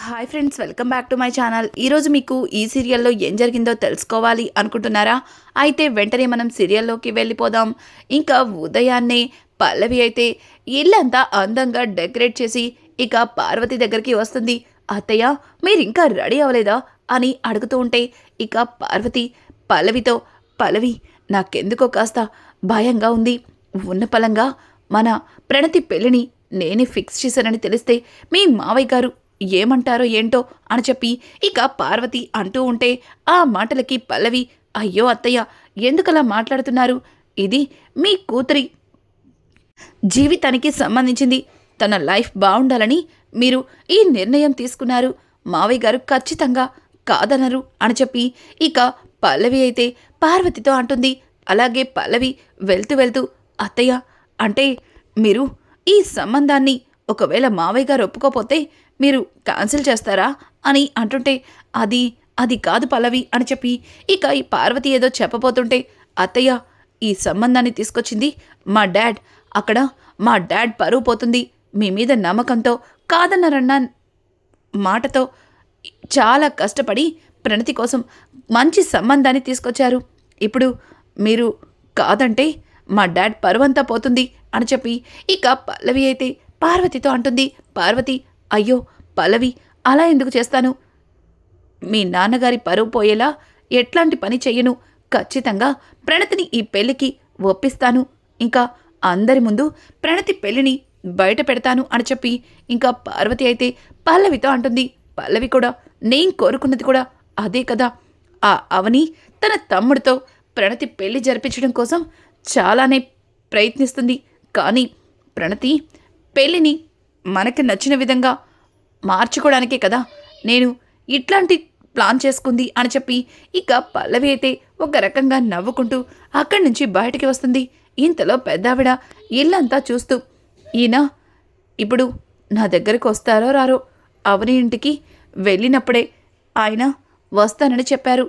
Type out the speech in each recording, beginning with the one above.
Hi friends, welcome back to my channel. ఈరోజు మీకు ఈ సీరియల్లో ఏం జరిగిందో తెలుసుకోవాలి అనుకుంటున్నారా? అయితే వెంటనే మనం సీరియల్లోకి వెళ్ళిపోదాం. ఇంకా ఉదయాన్నే పల్లవి అయితే ఇల్లంతా అందంగా డెకరేట్ చేసి ఇక పార్వతి దగ్గరికి వస్తుంది. అత్తయ్య, మీరు ఇంకా రెడీ అవ్వలేదా అని అడుగుతూ ఉంటే ఇక పార్వతి పల్లవితో, పల్లవి, నాకెందుకో కాస్త భయంగా ఉంది. ఉన్న పలంగా మన ప్రణతి పెళ్ళిని నేనే ఫిక్స్ చేశానని తెలిస్తే మీ మావయ్య గారు ఏమంటారో ఏంటో అని చెప్పి ఇక పార్వతి అంటూ ఉంటే ఆ మాటలకి పల్లవి, అయ్యో అత్తయ్య, ఎందుకలా మాట్లాడుతున్నారు? ఇది మీ కూతురి జీవితానికి సంబంధించింది. తన లైఫ్ బాగుండాలని మీరు ఈ నిర్ణయం తీసుకున్నారు. మావయ్య గారు ఖచ్చితంగా కాదనరు అని చెప్పి ఇక పల్లవి అయితే పార్వతితో అంటుంది. అలాగే పల్లవి వెళ్తూ వెళ్తూ, అత్తయ్య, అంటే మీరు ఈ సంబంధాన్ని ఒకవేళ మావయ్య గారు ఒప్పుకోపోతే మీరు క్యాన్సిల్ చేస్తారా అని అంటుంటే, అది అది కాదు పల్లవి అని చెప్పి ఇక ఈ పార్వతి ఏదో చెప్పబోతుంటే, అత్తయ్య, ఈ సంబంధాన్ని తీసుకొచ్చింది మా డాడ్. అక్కడ మా డాడ్ పరువు పోతుంది. మీ మీద నమ్మకంతో కాదన్నారన్న మాటతో చాలా కష్టపడి ప్రణతి కోసం మంచి సంబంధాన్ని తీసుకొచ్చారు. ఇప్పుడు మీరు కాదంటే మా డాడ్ పరువంతా పోతుంది అని చెప్పి ఇక పల్లవి అయితే పార్వతితో అంటుంది. పార్వతి, అయ్యో పల్లవి, అలా ఎందుకు చేస్తాను? మీ నాన్నగారి పరువు పోయేలా ఎట్లాంటి పని చెయ్యను. ఖచ్చితంగా ప్రణతిని ఈ పెళ్లికి ఒప్పిస్తాను. ఇంకా అందరి ముందు ప్రణతి పెళ్లిని బయట పెడతాను అని చెప్పి ఇంకా పార్వతి అయితే పల్లవితో అంటుంది. పల్లవి కూడా, నేను కోరుకున్నది కూడా అదే కదా. ఆ అవని తన తమ్ముడితో ప్రణతి పెళ్లి జరిపించడం కోసం చాలానే ప్రయత్నిస్తుంది. కానీ ప్రణతి పెళ్లిని మనకి నచ్చిన విధంగా మార్చుకోవడానికే కదా నేను ఇట్లాంటి ప్లాన్ చేసుకుంది అని చెప్పి ఇక పల్లవి అయితే ఒక రకంగా నవ్వుకుంటూ అక్కడి నుంచి బయటికి వస్తుంది. ఇంతలో పెద్దావిడ ఇల్లంతా చూస్తూ, ఈయన ఇప్పుడు నా దగ్గరికి వస్తారో రారో? అవని ఇంటికి వెళ్ళినప్పుడే ఆయన వస్తానని చెప్పారు.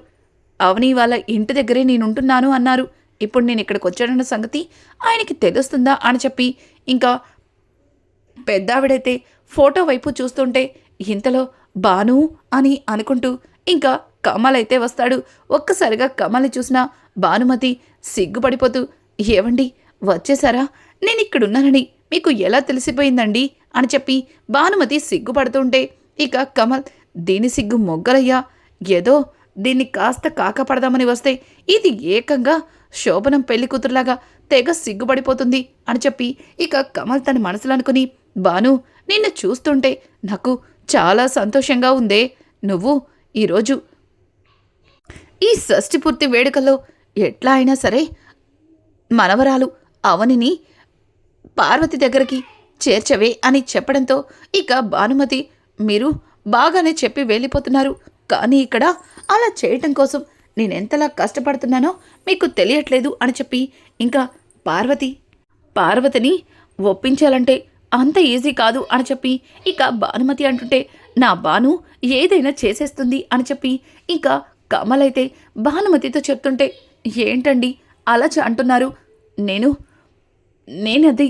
అవని వాళ్ళ ఇంటి దగ్గరే నేనుంటున్నాను అన్నారు. ఇప్పుడు నేను ఇక్కడికి వచ్చానన్న సంగతి ఆయనకి తెలుస్తుందా అని చెప్పి ఇంకా పెద్దావిడైతే ఫోటో వైపు చూస్తుంటే, ఇంతలో బాను అని అనుకుంటూ ఇంకా కమల్ అయితే వస్తాడు. ఒక్కసారిగా కమల్ని చూసిన భానుమతి సిగ్గుపడిపోతూ, ఏవండి, వచ్చేసారా? నేను ఇక్కడున్నానని మీకు ఎలా తెలిసిపోయిందండి అని చెప్పి భానుమతి సిగ్గుపడుతుంటే ఇక కమల్, దీని సిగ్గు మొగ్గలయ్యా, ఏదో దీన్ని కాస్త కాకపడదామని వస్తే ఇది ఏకంగా శోభనం పెళ్లి కూతురులాగా తెగ సిగ్గుపడిపోతుంది అని చెప్పి ఇక కమల్ తన మనసులో అనుకుని, బాను, నిన్ను చూస్తుంటే నాకు చాలా సంతోషంగా ఉందే. నువ్వు ఈరోజు ఈ షష్ఠి పూర్తి వేడుకల్లో ఎట్లా అయినా సరే మనవరాలు అవనిని పార్వతి దగ్గరికి చేర్చవే అని చెప్పడంతో ఇక భానుమతి, మీరు బాగానే చెప్పి వెళ్ళిపోతున్నారు. కానీ ఇక్కడ అలా చేయటం కోసం నేనెంతలా కష్టపడుతున్నానో మీకు తెలియట్లేదు అని చెప్పి ఇంకా పార్వతిని ఒప్పించాలంటే అంత ఈజీ కాదు అని చెప్పి ఇక భానుమతి అంటుంటే, నా బాను ఏదైనా చేసేస్తుంది అని చెప్పి ఇంకా కమల్ అయితే భానుమతితో చెప్తుంటే, ఏంటండి అలా అంటున్నారు? నేనది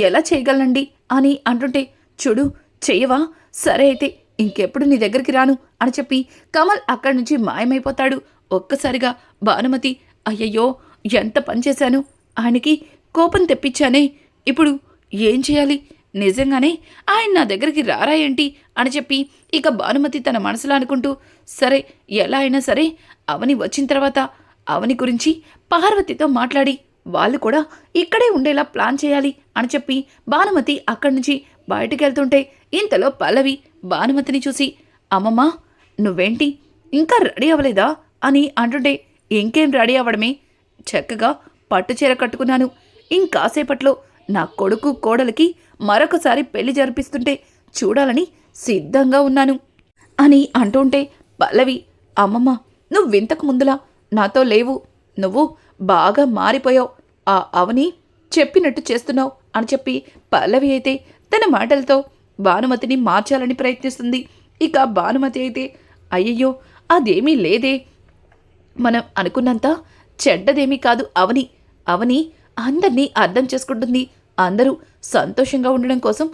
ఎలా చేయగలనండి అని అంటుంటే, చూడు, చెయ్యవా? సరే అయితే ఇంకెప్పుడు నీ దగ్గరికి రాను అని చెప్పి కమల్ అక్కడి నుంచి మాయమైపోతాడు. ఒక్కసారిగా భానుమతి, అయ్యయ్యో, ఎంత పనిచేశాను, ఆయనకి కోపం తెప్పించానే, ఇప్పుడు ఏం చేయాలి? నిజంగానే ఆయన నా దగ్గరికి రారా ఏంటి అని చెప్పి ఇక భానుమతి తన మనసులో అనుకుంటూ, సరే, ఎలా అయినా సరే అవని వచ్చిన తర్వాత అవని గురించి పార్వతితో మాట్లాడి వాళ్ళు కూడా ఇక్కడే ఉండేలా ప్లాన్ చేయాలి అని చెప్పి భానుమతి అక్కడి నుంచి బయటికి వెళ్తుంటే ఇంతలో పల్లవి భానుమతిని చూసి, అమ్మమ్మ, నువ్వేంటి ఇంకా రెడీ అవ్వలేదా అని అంటుంటే, ఇంకేం రెడీ అవ్వడమే, చక్కగా పట్టుచీర కట్టుకున్నాను. ఇంకాసేపట్లో నా కొడుకు కోడలికి మరొకసారి పెళ్లి జరిపిస్తుంటే చూడాలని సిద్ధంగా ఉన్నాను అని అంటుంటే పల్లవి, అమ్మమ్మ, నువ్వింతకు ముందులా నాతో లేవు. నువ్వు బాగా మారిపోయావు. ఆ అవని చెప్పినట్టు చేస్తున్నావు అని చెప్పి పల్లవి అయితే తన మాటలతో భానుమతిని మార్చాలని ప్రయత్నిస్తుంది. ఇక భానుమతి అయితే, అయ్యయ్యో, అదేమీ లేదే, మనం అనుకున్నంత చెడ్డదేమీ కాదు అవని అందరినీ అర్థం చేసుకుంటుంది. అందరూ సంతోషంగా ఉండడం కోసం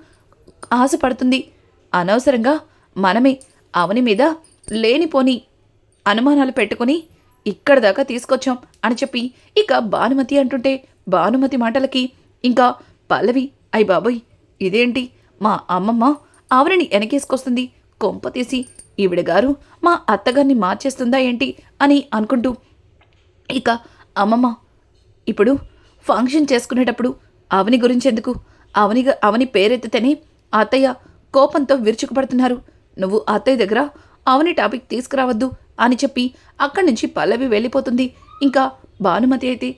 ఆశపడుతుంది. అనవసరంగా మనమే అవని మీద లేనిపోని అనుమానాలు పెట్టుకుని ఇక్కడ దాకా తీసుకొచ్చాం అని చెప్పి ఇక భానుమతి అంటుంటే భానుమతి మాటలకి ఇంకా పల్లవి అయ్ బాబోయ్ ఇదేంటి మా అమ్మమ్మ ఆవిడని వెనకేసుకొస్తుంది, కొంప తీసి ఈవిడ గారు మా అత్తగారిని మార్చేస్తుందా ఏంటి అని అనుకుంటూ ఇక అమ్మమ్మ ఇప్పుడు ఫంక్షన్ చేసుకునేటప్పుడు అవని గురించి ఎందుకు, అవని పేరెత్తితేనే అత్తయ్య కోపంతో విరుచుకుపడుతున్నారు, నువ్వు అత్తయ్య దగ్గర అవని టాపిక్ తీసుకురావద్దు అని చెప్పి అక్కడి నుంచి పల్లవి వెళ్ళిపోతుంది. ఇంకా భానుమతి అయితే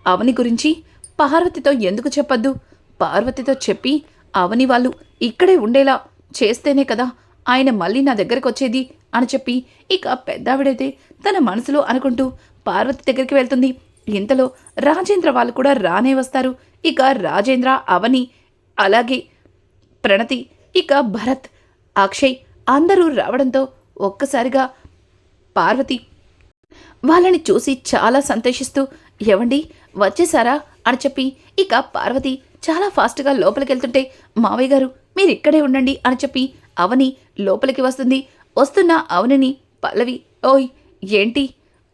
అవని గురించి పార్వతితో ఎందుకు చెప్పొద్దు, పార్వతితో చెప్పి అవని వాళ్ళు ఇక్కడే ఉండేలా చేస్తేనే కదా ఆయన మళ్ళీ నా దగ్గరకు వచ్చేది అని చెప్పి ఇక పెద్దావిడైతే తన మనసులో అనుకుంటూ పార్వతి దగ్గరికి వెళ్తుంది. ఇంతలో రాజేంద్ర వాళ్ళు కూడా రానే వస్తారు. ఇక రాజేంద్ర, అవని, అలాగే ప్రణతి, ఇక భరత్, అక్షయ్ అందరూ రావడంతో ఒక్కసారిగా పార్వతి వాళ్ళని చూసి చాలా సంతోషిస్తూ ఏవండి వచ్చేసారా అని చెప్పి ఇక పార్వతి చాలా ఫాస్ట్గా లోపలికి వెళ్తుంటే మావయ్య గారు మీరు ఇక్కడే ఉండండి అని చెప్పి అవని లోపలికి వస్తుంది. వస్తున్న అవనిని పల్లవి ఓయ్ ఏంటి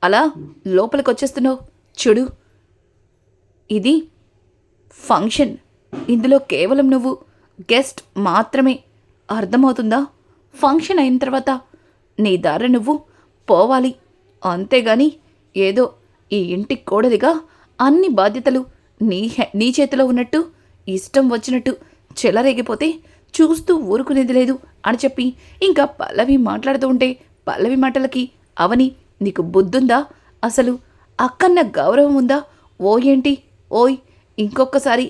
అలా లోపలికి వచ్చేస్తున్నావు, చూడు ఇది ఫంక్షన్, ఇందులో కేవలం నువ్వు గెస్ట్ మాత్రమే, అర్థమవుతుందా? ఫంక్షన్ అయిన తర్వాత నీ దారి నువ్వు పోవాలి, అంతేగాని ఏదో ఈ ఇంటి కోడలిగా అన్ని బాధ్యతలు నీ చేతిలో ఉన్నట్టు ఇష్టం వచ్చినట్టు చెలరేగిపోతే చూస్తూ ఊరుకునేది లేదు అని చెప్పి ఇంకా పల్లవి మాట్లాడుతూ ఉంటే పల్లవి మాటలకి అవని నీకు బుద్ధుందా, అసలు అక్కన్న గౌరవం ఉందా, ఓ ఏంటి ఓయ్ ఇంకొకసారి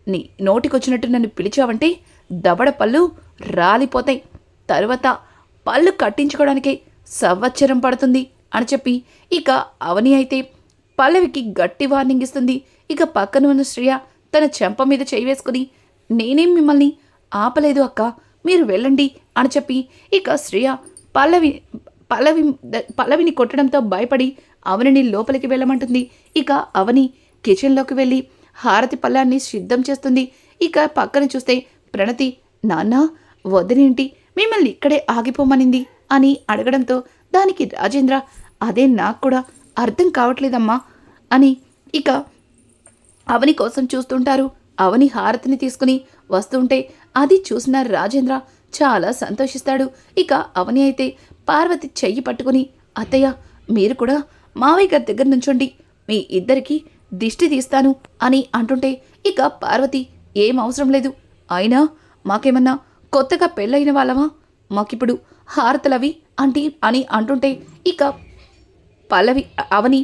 నీ నోటికొచ్చినట్టు నన్ను పిలిచావంటే దవడ పళ్ళు రాలిపోతాయి, తరువాత పళ్ళు కట్టించుకోవడానికే సంవత్సరం పడుతుంది అని చెప్పి ఇక అవని అయితే పల్లవికి గట్టి వార్నింగ్ ఇస్తుంది. ఇక పక్కన ఉన్న శ్రేయ తన చెంప మీద చేయి వేసుకుని నేనేం మిమ్మల్ని ఆపలేదు అక్క, మీరు వెళ్ళండి అని చెప్పి ఇక శ్రేయ పల్లవిని కొట్టడంతో భయపడి అవనిని లోపలికి వెళ్ళమంటుంది. ఇక అవని కిచెన్లోకి వెళ్ళి హారతి పళ్ళాన్ని సిద్ధం చేస్తుంది. ఇక పక్కన చూస్తే ప్రణతి నాన్న వదినేంటి మిమ్మల్ని ఇక్కడే ఆగిపోమనింది అని అడగడంతో దానికి రాజేంద్ర అదే నాకు కూడా అర్థం కావట్లేదమ్మా అని ఇక అవని కోసం చూస్తుంటారు. అవని హారతిని తీసుకుని వస్తుంటే అది చూసిన రాజేంద్ర చాలా సంతోషిస్తాడు. ఇక అవని అయితే పార్వతి చెయ్యి పట్టుకుని అత్తయ్య మీరు కూడా మావయ్య గారి దగ్గర నుంచోండి, మీ ఇద్దరికి దిష్టి తీస్తాను అని అంటుంటే ఇక పార్వతి ఏం అవసరం లేదు, అయినా మాకేమన్నా కొత్తగా పెళ్ళైన వాళ్ళమా, మాకిప్పుడు హారతలవి అని అంటుంటే ఇక పల్లవి అవని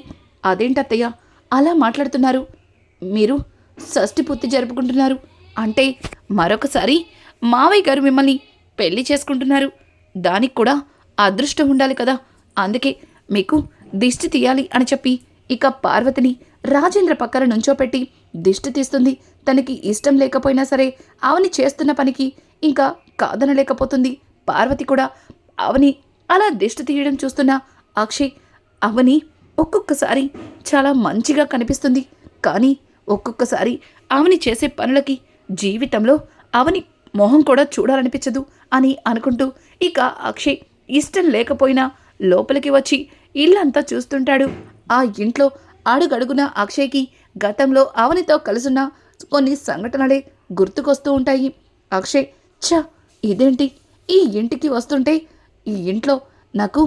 అదేంటత్తయ్య అలా మాట్లాడుతున్నారు, మీరు షష్ఠి పూర్తి జరుపుకుంటున్నారు అంటే మరొకసారి మావయ్య గారు మిమ్మల్ని పెళ్లి చేసుకుంటున్నారు, దానికి కూడా అదృష్టం ఉండాలి కదా, అందుకే మీకు దిష్టి తీయాలి అని చెప్పి ఇక పార్వతిని రాజేంద్ర పక్కన నుంచోపెట్టి దిష్టి తీస్తుంది. తనకి ఇష్టం లేకపోయినా సరే అవని చేస్తున్న పనికి ఇంకా కాదనలేకపోతుంది. పార్వతి కూడా అవని అలా దిష్టి తీయడం చూస్తున్న అక్షయ్ అవని ఒక్కొక్కసారి చాలా మంచిగా కనిపిస్తుంది, కానీ ఒక్కొక్కసారి అవని చేసే పనులకి జీవితంలో అవని మొహం కూడా చూడాలనిపించదు అని అనుకుంటూ ఇక అక్షయ్ ఇష్టం లేకపోయినా లోపలికి వచ్చి ఇల్లంతా చూస్తుంటాడు. ఆ ఇంట్లో అడుగడుగున అక్షయ్కి గతంలో అవనితో కలుసున్న కొన్ని సంఘటనలే గుర్తుకొస్తూ ఉంటాయి. అక్షయ్ ఇదేంటి ఈ ఇంటికి వస్తుంటే ఈ ఇంట్లో నాకు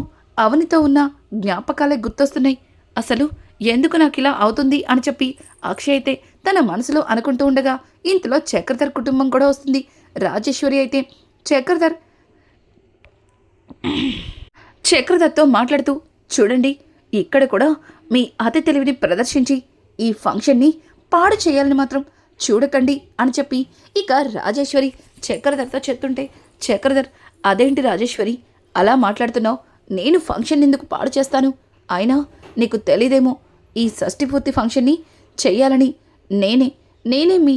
అవనితో ఉన్న జ్ఞాపకాలే గుర్తొస్తున్నాయి, అసలు ఎందుకు నాకు ఇలా అవుతుంది అని చెప్పి అక్షయ్ అయితే తన మనసులో అనుకుంటూ ఉండగా ఇంతలో చక్రధర్ కుటుంబం కూడా వస్తుంది. రాజేశ్వరి అయితే చక్రధర్తో మాట్లాడుతూ చూడండి ఇక్కడ కూడా మీ అతి తెలివిని ప్రదర్శించి ఈ ఫంక్షన్ని పాడు చేయాలని మాత్రం చూడకండి అని చెప్పి ఇక రాజేశ్వరి చక్రధర్తో చెప్తుంటే చక్రధర్ అదేంటి రాజేశ్వరి అలా మాట్లాడుతున్నావు, నేను ఫంక్షన్ ఎందుకు పాడు చేస్తాను, అయినా నీకు తెలీదేమో ఈ షష్ఠి పూర్తి ఫంక్షన్ని చెయ్యాలని నేనే మీ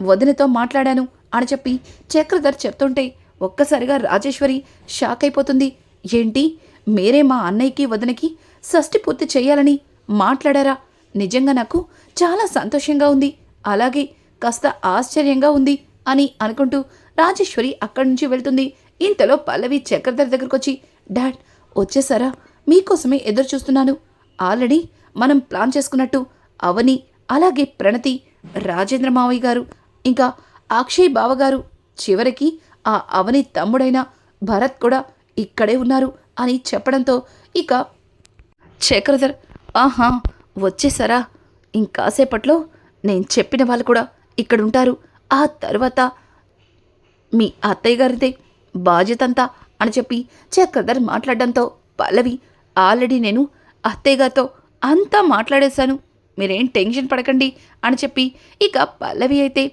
వదినతో మాట్లాడాను అని చెప్పి చక్రధర్ చెప్తుంటే ఒక్కసారిగా రాజేశ్వరి షాక్ అయిపోతుంది. ఏంటి మీరే మా అన్నయ్యకి వదినకి షష్ఠి పూర్తి చేయాలని మాట్లాడారా, నిజంగా నాకు చాలా సంతోషంగా ఉంది, అలాగే కాస్త ఆశ్చర్యంగా ఉంది అని అనుకుంటూ రాజేశ్వరి అక్కడి నుంచి వెళ్తుంది. ఇంతలో పల్లవి చక్రధర్ దగ్గరకు వచ్చి డాడ్ వచ్చేసారా? మీకోసమే ఎదురు చూస్తున్నాను. ఆల్రెడీ మనం ప్లాన్ చేసుకున్నట్టు అవని, అలాగే ప్రణతి, రాజేంద్ర మావయ్య గారు, ఇంకా అక్షయ్ బావగారు, చివరికి ఆ అవని తమ్ముడైన భరత్ కూడా ఇక్కడే ఉన్నారు అని చెప్పడంతో ఇక చక్రధర్, ఆహా వచ్చేసారా? ఇంకాసేపట్లో నేను చెప్పిన వాళ్ళు కూడా ఇక్కడుంటారు. ఆ తర్వాత మీ అత్తయ్య గారిదే బాధ్యతంతా అని చెప్పి చక్రధర్ మాట్లాడడంతో పల్లవి, ఆల్రెడీ నేను అత్తయ్య గారితో అంతా మాట్లాడేశాను, మీరేం టెన్షన్ పడకండి అని చెప్పి ఇక పల్లవి అయితే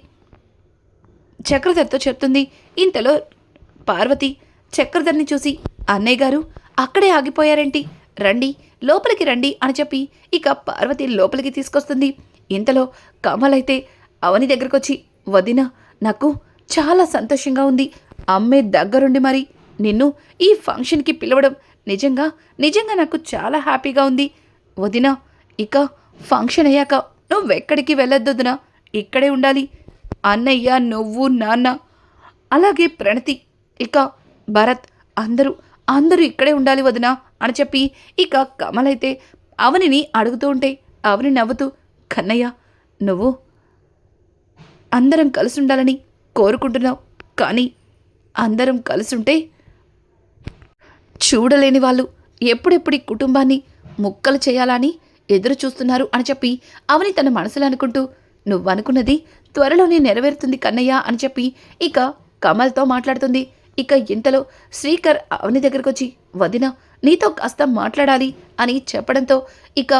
చక్రధర్తో చెప్తుంది. ఇంతలో పార్వతి చక్రధర్ని చూసి, అన్నయ్య గారు అక్కడే ఆగిపోయారేంటి, రండి లోపలికి రండి అని చెప్పి ఇక పార్వతి లోపలికి తీసుకొస్తుంది. ఇంతలో కమల్ అయితే అవని దగ్గరకొచ్చి, వదిన నాకు చాలా సంతోషంగా ఉంది, అమ్మే దగ్గరుండి మరి నిన్ను ఈ ఫంక్షన్కి పిలవడం నిజంగా నిజంగా నాకు చాలా హ్యాపీగా ఉంది వదిన. ఇక ఫంక్షన్ అయ్యాక నువ్వెక్కడికి వెళ్ళొద్దొద్దునా, ఇక్కడే ఉండాలి. అన్నయ్య, నువ్వు, నాన్న, అలాగే ప్రణతి, ఇక భరత్, అందరూ అందరూ ఇక్కడే ఉండాలి వదినా అని చెప్పి ఇక కమల్ అయితే అవనిని అడుగుతూ ఉంటే అవని నవ్వుతూ, కన్నయ్య నువ్వు అందరం కలిసి ఉండాలని కోరుకుంటున్నావు, కానీ అందరం కలిసుంటే చూడలేని వాళ్ళు ఎప్పుడెప్పుడు ఈ కుటుంబాన్ని ముక్కలు చేయాలని ఎదురు చూస్తున్నారు అని చెప్పి అవని తన మనసులో అనుకుంటూ, నువ్వనుకున్నది త్వరలోనే నెరవేరుతుంది కన్నయ్య అని చెప్పి ఇక కమల్తో మాట్లాడుతుంది. ఇక ఇంతలో శ్రీకర్ అవని దగ్గరకు వచ్చి, వదిన నీతో కాస్త మాట్లాడాలి అని చెప్పడంతో ఇక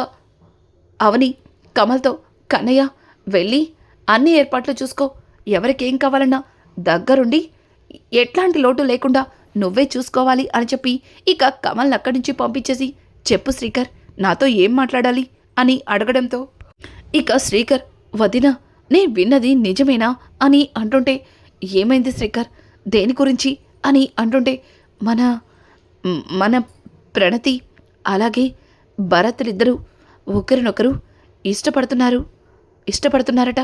అవని కమల్తో, కన్నయ్య వెళ్ళి అన్ని ఏర్పాట్లు చూసుకో, ఎవరికేం కావాలన్నా దగ్గరుండి ఎట్లాంటి లోటు లేకుండా నువ్వే చూసుకోవాలి అని చెప్పి ఇక కమల్ని అక్కడి నుంచి పంపించేసి, చెప్పు శ్రీకర్ నాతో ఏం మాట్లాడాలి అని అడగడంతో ఇక శ్రీకర్, వదిన నే విన్నది నిజమేనా అని అంటుంటే, ఏమైంది శ్రీకర్, దేని గురించి అని అంటుంటే, మన మన ప్రణతి అలాగే భరత్లిద్దరూ ఒకరినొకరు ఇష్టపడుతున్నారట,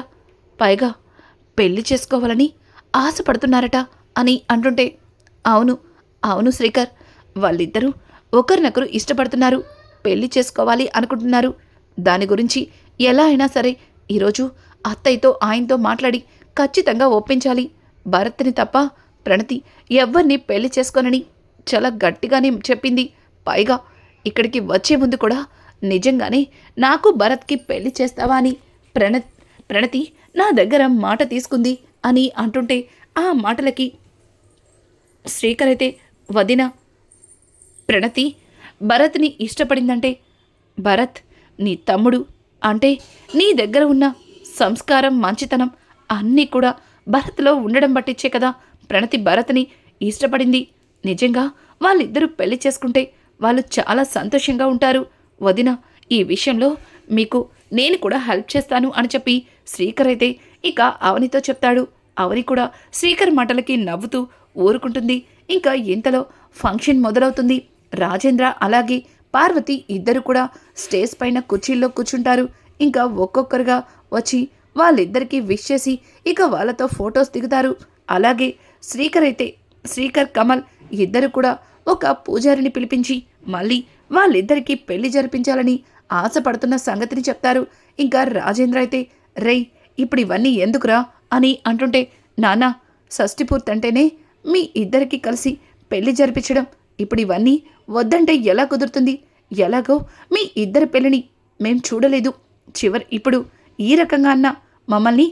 పైగా పెళ్లి చేసుకోవాలని ఆశపడుతున్నారట అని అంటుంటే, అవును అవును శ్రీకర్, వాళ్ళిద్దరూ ఒకరినొకరు ఇష్టపడుతున్నారు, పెళ్లి చేసుకోవాలి అనుకుంటున్నారు. దాని గురించి ఎలా అయినా సరే ఈరోజు అత్తయ్యతో ఆయనతో మాట్లాడి ఖచ్చితంగా ఒప్పించాలి. భరత్ని తప్ప ప్రణతి ఎవ్వరిని పెళ్లి చేసుకోనని చాలా గట్టిగానే చెప్పింది. పైగా ఇక్కడికి వచ్చే ముందు కూడా నిజంగానే నాకు భరత్కి పెళ్లి చేస్తావా అని ప్రణతి నా దగ్గర మాట తీసుకుంది అని అంటుంటే, ఆ మాటలకి శ్రీకర్ అయితే, వదిన ప్రణతి భరత్ని ఇష్టపడిందంటే భరత్ నీ తమ్ముడు, అంటే నీ దగ్గర ఉన్న సంస్కారం, మంచితనం అన్నీ కూడా భరత్లో ఉండడం బట్టిచ్చే కదా ప్రణతి భరత్ని ఇష్టపడింది. నిజంగా వాళ్ళిద్దరూ పెళ్లి చేసుకుంటే వాళ్ళు చాలా సంతోషంగా ఉంటారు వదిన, ఈ విషయంలో మీకు నేను కూడా హెల్ప్ చేస్తాను అని చెప్పి శ్రీకర్ అయితే ఇక అవనితో చెప్తాడు. అవని కూడా శ్రీకర్ మాటలకి నవ్వుతూ ఊరుకుంటుంది. ఇంకా ఇంతలో ఫంక్షన్ మొదలవుతుంది. రాజేంద్ర అలాగే పార్వతి ఇద్దరు కూడా స్టేజ్ పైన కుర్చీల్లో కూర్చుంటారు. ఇంకా ఒక్కొక్కరుగా వచ్చి వాళ్ళిద్దరికీ విష్ చేసి ఇక వాళ్ళతో ఫొటోస్ దిగుతారు. అలాగే శ్రీకర్ కమల్ ఇద్దరు కూడా ఒక పూజారిని పిలిపించి మళ్ళీ వాళ్ళిద్దరికీ పెళ్లి జరిపించాలని ఆశపడుతున్న సంగతిని చెప్తారు. ఇంకా రాజేంద్ర అయితే, రేయ్ ఇప్పుడు ఇవన్నీ ఎందుకురా అని అంటుంటే, నాన్న షష్ఠి పూర్తంటేనే మీ ఇద్దరికి కలిసి పెళ్లి జరిపించడం, ఇప్పుడు ఇవన్నీ వద్దంటే ఎలా కుదురుతుంది, ఎలాగో మీ ఇద్దరి పెళ్ళిని మేం చూడలేదు, ఇప్పుడు ఈ రకంగా అన్నా మమ్మల్ని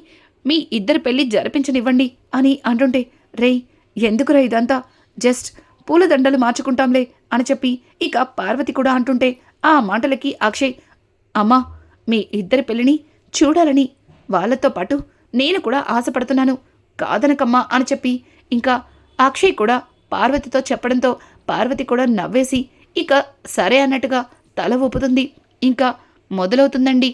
మీ ఇద్దరి పెళ్లి జరిపించనివ్వండి అని అంటుంటే, రేయ్ ఎందుకురా ఇదంతా, జస్ట్ పూలదండలు మార్చుకుంటాంలే అని చెప్పి ఇక పార్వతి కూడా అంటుంటే, ఆ మాటలకి అక్షయ్, అమ్మా మీ ఇద్దరి పెళ్ళిని చూడాలని వాళ్ళతో పాటు నేను కూడా ఆశపడుతున్నాను, కాదనకమ్మా అని చెప్పి ఇంకా అక్షయ్ కూడా పార్వతితో చెప్పడంతో పార్వతి కూడా నవ్వేసి ఇక సరే అన్నట్టుగా తల ఊపుతుంది. ఇంకా మొదలవుతుందండి.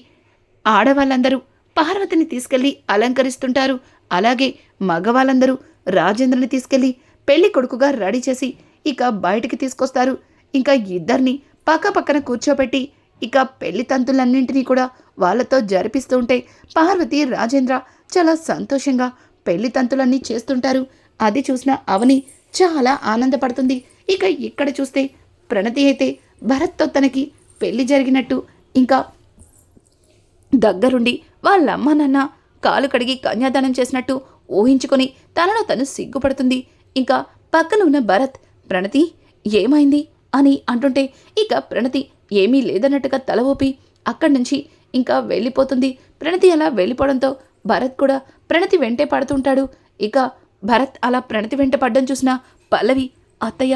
ఆడవాళ్ళందరూ పార్వతిని తీసుకెళ్లి అలంకరిస్తుంటారు. అలాగే మగవాళ్ళందరూ రాజేంద్రని తీసుకెళ్లి పెళ్లి కొడుకుగా రెడీ చేసి ఇక బయటికి తీసుకొస్తారు. ఇంకా ఇద్దరిని పక్కపక్కన కూర్చోబెట్టి ఇక పెళ్లి తంతులన్నింటినీ కూడా వాళ్ళతో జరిపిస్తూ ఉంటే పార్వతి, రాజేంద్ర చాలా సంతోషంగా పెళ్లి తంతులన్నీ చేస్తుంటారు. అది చూసిన అవని చాలా ఆనందపడుతుంది. ఇక ఇక్కడ చూస్తే ప్రణతి అయితే భరత్తో తనకి పెళ్లి జరిగినట్టు, ఇంకా దగ్గరుండి వాళ్ళమ్మ నాన్న కాలు కడిగి కన్యాదానం చేసినట్టు ఊహించుకొని తనలో తను సిగ్గుపడుతుంది. ఇంకా పక్కన ఉన్న భరత్, ప్రణతి ఏమైంది అని అంటుంటే ఇక ప్రణతి ఏమీ లేదన్నట్టుగా తల ఊపి అక్కడి నుంచి ఇంకా వెళ్ళిపోతుంది. ప్రణతి అలా వెళ్ళిపోవడంతో భరత్ కూడా ప్రణతి వెంటే పడుతుంటాడు. ఇక భరత్ అలా ప్రణతి వెంట పడ్డం చూసిన పల్లవి, అత్తయ్య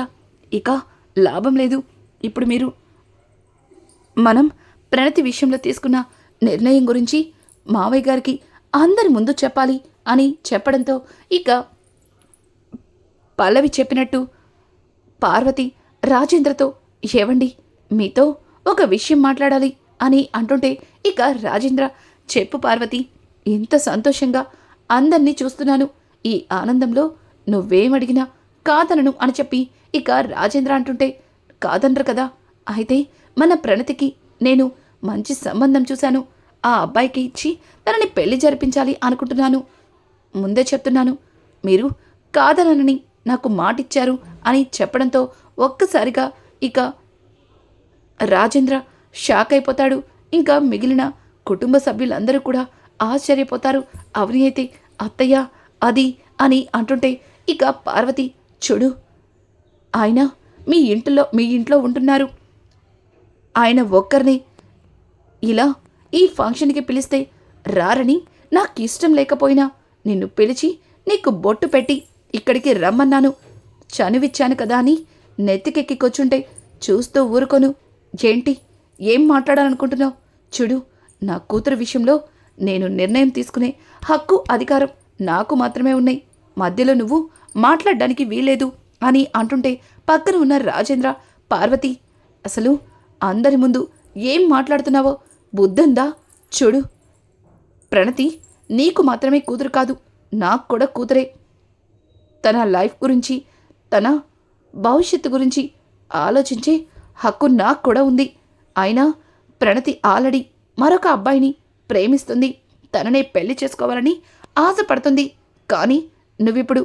ఇక లాభం లేదు, ఇప్పుడు మీరు మనం ప్రణతి విషయంలో తీసుకున్న నిర్ణయం గురించి మావయ్య గారికి అందరి ముందు చెప్పాలి అని చెప్పడంతో ఇక పల్లవి చెప్పినట్టు పార్వతి రాజేంద్రతో, ఏవండి మీతో ఒక విషయం మాట్లాడాలి అని అంటుంటే ఇక రాజేంద్ర, చెప్పు పార్వతి, ఇంత సంతోషంగా అందర్నీ చూస్తున్నాను, ఈ ఆనందంలో నువ్వేమడిగినా కాదనను అని చెప్పి ఇక రాజేంద్ర అంటుంటే, కాదనరు కదా, అయితే మన ప్రణతికి నేను మంచి సంబంధం చూశాను, ఆ అబ్బాయికి ఇచ్చి తనని పెళ్లి జరిపించాలి అనుకుంటున్నాను, ముందే చెప్తున్నాను, మీరు కాదనని నాకు మాటిచ్చారు అని చెప్పడంతో ఒక్కసారిగా ఇక రాజేంద్ర షాక్ అయిపోతాడు. ఇంకా మిగిలిన కుటుంబ సభ్యులందరూ కూడా ఆశ్చర్యపోతారు. అవని అయితే అత్తయ్య అది అని అంటుంటే ఇక పార్వతి, చూడు ఆయన మీ ఇంట్లో ఉంటున్నారు, ఆయన ఒక్కరిని ఇలా ఈ ఫంక్షన్కి పిలిస్తే రారని నాకు ఇష్టం లేకపోయినా నిన్ను పిలిచి నీకు బొట్టు పెట్టి ఇక్కడికి రమ్మన్నాను, చనువిచ్చాను కదా అని నెత్తికెక్కి కూర్చుంటే చూస్తూ ఊరుకోను. ఏంటి, ఏం మాట్లాడాలనుకుంటున్నావు? చూడు, నా కూతురు విషయంలో నేను నిర్ణయం తీసుకునే హక్కు అధికారం నాకు మాత్రమే ఉన్నాయి, మధ్యలో నువ్వు మాట్లాడడానికి వీల్లేదు అని అంటుంటే పక్కన ఉన్న రాజేంద్ర, పార్వతి అసలు అందరి ముందు ఏం మాట్లాడుతున్నావో బుద్ధుందా? చూడు, ప్రణతి నీకు మాత్రమే కూతురు కాదు, నాకు కూడా కూతురే, తన లైఫ్ గురించి తన భవిష్యత్తు గురించి ఆలోచించే హక్కు నాకు కూడా ఉంది. అయినా ప్రణతి ఆల్రెడీ మరొక అబ్బాయిని ప్రేమిస్తుంది, తననే పెళ్లి చేసుకోవాలని ఆశపడుతుంది. కానీ నువ్విప్పుడు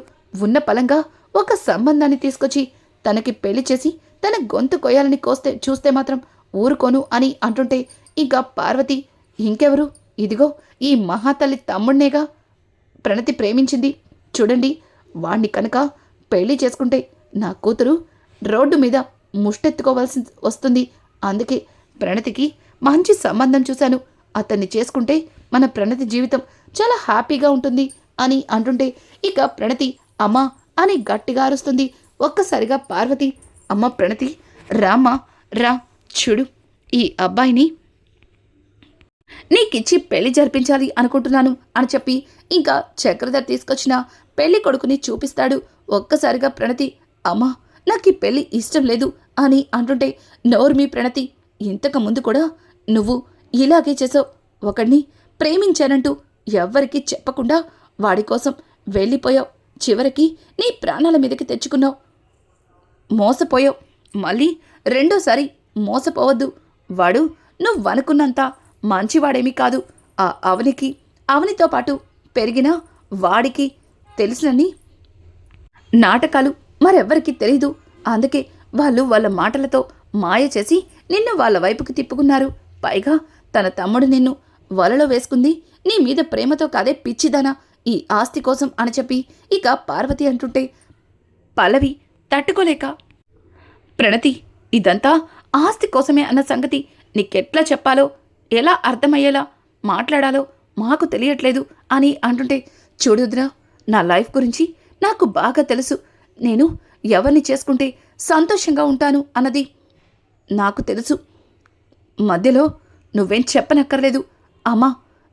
ఉన్న పలంగా ఒక సంబంధాన్ని తీసుకొచ్చి తనకి పెళ్లి చేసి తన గొంతు కొయ్యాలని చూస్తే మాత్రం ఊరుకోను అని అంటుంటే ఇంకా పార్వతి, ఇంకెవరు, ఇదిగో ఈ మహాతల్లి తమ్ముడినేగా ప్రణతి ప్రేమించింది, చూడండి వాణ్ణి కనుక పెళ్లి చేసుకుంటే నా కూతురు రోడ్డు మీద ముష్టెత్తుకోవాల్సి వస్తుంది, అందుకే ప్రణతికి మంచి సంబంధం చూశాను, అతన్ని చేసుకుంటే మన ప్రణతి జీవితం చాలా హ్యాపీగా ఉంటుంది అని అంటుంటే ఇక ప్రణతి అమ్మా అని గట్టిగా అరుస్తుంది. ఒక్కసారిగా పార్వతి, అమ్మ ప్రణతి రామ్మా రా, చూడు ఈ అబ్బాయిని నీకిచ్చి పెళ్లి జరిపించాలి అనుకుంటున్నాను అని చెప్పి ఇంకా చక్రధర్ తీసుకొచ్చిన పెళ్లి కొడుకుని చూపిస్తాడు. ఒక్కసారిగా ప్రణతి, అమ్మా నాకు ఈ పెళ్లి ఇష్టం లేదు అని అంటుంటే, నోర్మి ప్రణతి, ఇంతకు ముందు కూడా నువ్వు ఇలాగే చేసావు, ఒకడిని ప్రేమించానంటూ ఎవ్వరికీ చెప్పకుండా వాడి కోసం వెళ్ళిపోయావు, చివరికి నీ ప్రాణాల మీదకి తెచ్చుకున్నావు, మోసపోయావు, మళ్ళీ రెండోసారి మోసపోవద్దు, వాడు నువ్వనుకున్నంత మంచివాడేమీ కాదు, ఆ అవనితో పాటు పెరిగిన వాడికి తెలిసినన్ని నాటకాలు మరెవ్వరికీ తెలీదు, అందుకే వాళ్ళు వాళ్ళ మాటలతో మాయ చేసి నిన్ను వాళ్ళ వైపుకి తిప్పుకున్నారు, పైగా తన తమ్ముడు నిన్ను వలలో వేసుకుంది నీ మీద ప్రేమతో కాదే పిచ్చిదానా, ఈ ఆస్తి కోసం అని చెప్పి ఇక పార్వతి అంటుంటే పల్లవి తట్టుకోలేక, ప్రణతి ఇదంతా ఆస్తి కోసమే అన్న సంగతి నీకెట్లా చెప్పాలో, ఎలా అర్థమయ్యేలా మాట్లాడాలో మాకు తెలియట్లేదు అని అంటుంటే, చూడుద్రా నా లైఫ్ గురించి నాకు బాగా తెలుసు, నేను ఎవరిని చేసుకుంటే సంతోషంగా ఉంటాను అన్నది నాకు తెలుసు, మధ్యలో నువ్వేం చెప్పనక్కర్లేదు, అమ్మా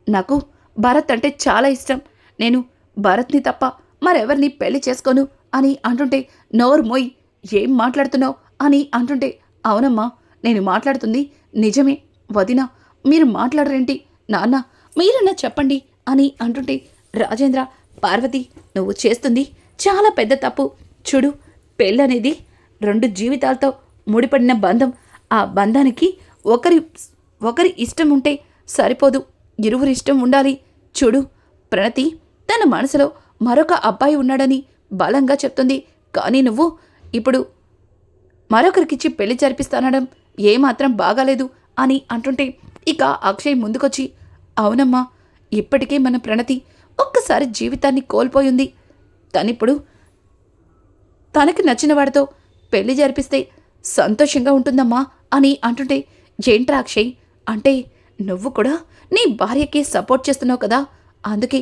నాకు భరత్ అంటే చాలా ఇష్టం, నేను భరత్ని తప్ప మరెవరిని పెళ్లి చేసుకోను అని అంటుంటే, నోరు మోయ్, ఏం మాట్లాడుతున్నావు అని అంటుంటే, అవునమ్మా నేను మాట్లాడుతుంది నిజమే, వదినా మీరు మాట్లాడరేంటి, నాన్న మీరన్నా చెప్పండి అని అంటుంటే రాజేంద్ర, పార్వతి నువ్వు చేస్తుంది చాలా పెద్ద తప్పు, చూడు పెళ్ళనేది 2 జీవితాలతో ముడిపడిన బంధం, ఆ బంధానికి ఒకరి ఇష్టం ఉంటే సరిపోదు, ఇరువురి ఇష్టం ఉండాలి, చూడు ప్రణతి తన మనసులో మరొక అబ్బాయి ఉన్నాడని బలంగా చెప్తుంది, కానీ నువ్వు ఇప్పుడు మరొకరికిచ్చి పెళ్లి జరిపిస్తానడం ఏమాత్రం బాగాలేదు అని అంటుంటే ఇక అక్షయ్ ముందుకొచ్చి, అవునమ్మా, ఇప్పటికే మన ప్రణతి ఒక్కసారి జీవితాన్ని కోల్పోయింది. తనిప్పుడు తనకి నచ్చిన వాడితో పెళ్లి జరిపిస్తే సంతోషంగా ఉంటుందమ్మా అని అంటుంటే, ఏంట్రా అక్షయ్, అంటే నువ్వు కూడా నీ భార్యకి సపోర్ట్ చేస్తున్నావు కదా, అందుకే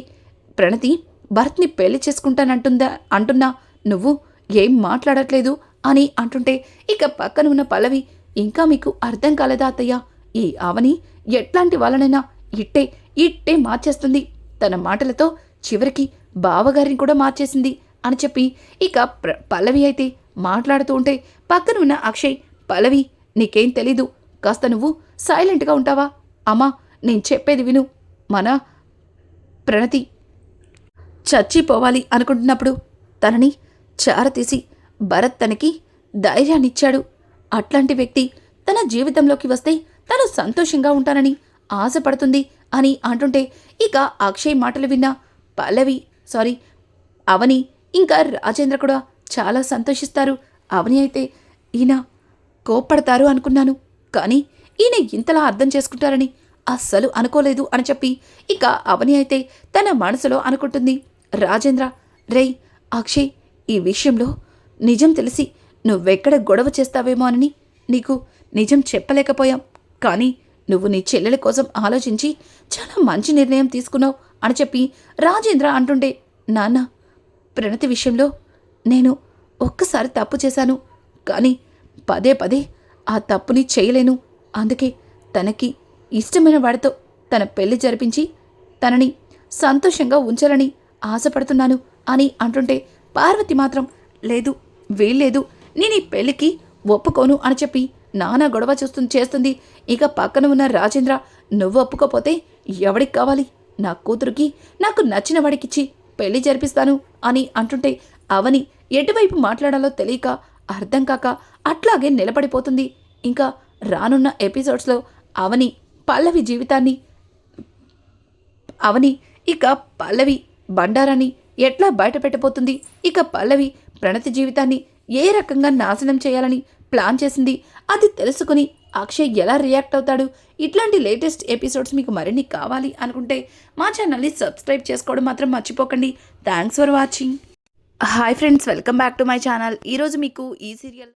ప్రణతి భరత్ని పెళ్లి అంటున్నా నువ్వు ఏం మాట్లాడట్లేదు అని అంటుంటే ఇక పక్కన ఉన్న పల్లవి, ఇంకా మీకు అర్థం కాలేదా అత్తయ్య, ఈ అవని ఎట్లాంటి వాళ్ళనైనా ఇట్టే మార్చేస్తుంది, తన మాటలతో చివరికి బావగారిని కూడా మార్చేసింది అని చెప్పి ఇక పల్లవి అయితే మాట్లాడుతూ ఉంటే పక్కన ఉన్న అక్షయ్, పల్లవి నీకేం తెలీదు, కాస్త నువ్వు సైలెంట్గా ఉంటావా, అమ్మా నేను చెప్పేది విను, మన ప్రణతి చచ్చిపోవాలి అనుకుంటున్నప్పుడు తనని చారతీసి భరత్ తనకి ధైర్యాన్నిచ్చాడు. అట్లాంటి వ్యక్తి తన జీవితంలోకి వస్తే తను సంతోషంగా ఉంటానని ఆశపడుతుంది అని అంటుంటే ఇక అక్షయ్ మాటలు విన్న అవని ఇంకా రాజేంద్ర కూడా చాలా సంతోషిస్తారు. అవని అయితే ఈయన కోప్పడతారు అనుకున్నాను, కానీ ఈయన ఇంతలా అర్థం చేసుకుంటారని అస్సలు అనుకోలేదు అని చెప్పి ఇక అవని అయితే తన మనసులో అనుకుంటుంది. రాజేంద్ర, రేయ్ అక్షయ్, ఈ విషయంలో నిజం తెలిసి నువ్వెక్కడ గొడవ చేస్తావేమో అని నీకు నిజం చెప్పలేకపోయాం, కానీ నువ్వు నీ చెల్లెల కోసం ఆలోచించి చాలా మంచి నిర్ణయం తీసుకున్నావు అని చెప్పి రాజేంద్ర అంటుండే, నాన్న, ప్రణతి విషయంలో నేను ఒక్కసారి తప్పు చేశాను, కానీ పదే పదే ఆ తప్పుని చేయలేను, అందుకే తనకి ఇష్టమైన వాడితో తన పెళ్లి జరిపించి తనని సంతోషంగా ఉంచాలని ఆశపడుతున్నాను అని అంటుంటే పార్వతి మాత్రం, లేదు వీల్లేదు, నేను ఈ పెళ్లికి ఒప్పుకోను అని చెప్పి నానా గొడవ చేస్తుంది. ఇక పక్కన ఉన్న రాజేంద్ర, నువ్వు ఒప్పుకోపోతే ఎవడికి కావాలి, నా కూతురికి నాకు నచ్చిన వాడికిచ్చి పెళ్లి జరిపిస్తాను అని అంటుంటే అవని ఎటువైపు మాట్లాడాలో తెలియక అర్థం కాక అట్లాగే నిలబడిపోతుంది. ఇంకా రానున్న ఎపిసోడ్స్లో అవని పల్లవి బండారాన్ని ఎట్లా బయట పెట్టబోతుంది, ఇక పల్లవి ప్రణతి జీవితాన్ని ఏ రకంగా నాశనం చేయాలని ప్లాన్ చేసింది, అది తెలుసుకుని అక్షయ్ ఎలా రియాక్ట్ అవుతాడు, ఇట్లాంటి లేటెస్ట్ ఎపిసోడ్స్ మీకు మరిన్ని కావాలి అనుకుంటే మా ఛానల్ని సబ్స్క్రైబ్ చేసుకోవడం మాత్రం మర్చిపోకండి. Thanks for watching. Hi friends, welcome back to my channel. ఈరోజు మీకు ఈ సీరియల్